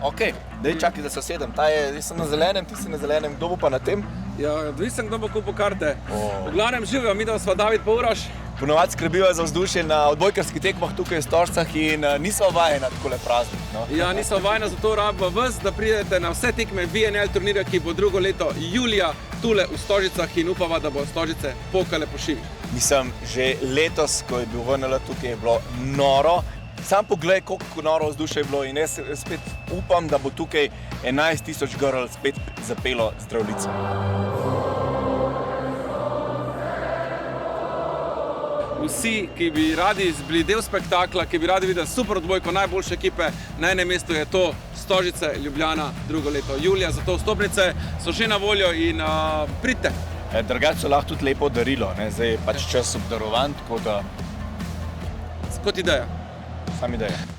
Ok, daj čakaj, da se sedem. Jaz sem na zelenem, ti si na zelenem, kdo bo pa na tem? Ja, odvisen, kdo bo kupil karte. V glavnem živijo, mi da sva David pa Uroš. Ponovadi skrbiva za vzdušje na odbojkarskih tekmah tukaj v Stožcah in nisva vajena takole praznik. No? Ja, nisva vajena, zato rabimo vas, da pridete na vse tekme VNL turnirja, ki bo drugo leto julija tule v Stožicah in upava, da bo Stožice pokale po šivi. Mislim, že letos, ko je bil VNL tukaj, je bilo noro. Sam poglej, koliko noro vzdušje je bilo in jaz spet upam, da bo tukaj 11.000 grl spet zapelo Zdravljico. Vsi, ki bi radi bili del spektakla, ki bi radi videli super odbojko najboljše ekipe, na enem mestu je to Stožice, Ljubljana, drugo leto julija. Zato vstopnice so že na voljo in pridite. Drugače so lahko tudi lepo darilo, ne? Zdaj je pač čas obdarovan, tako da... Kot ideja. Sam ideja.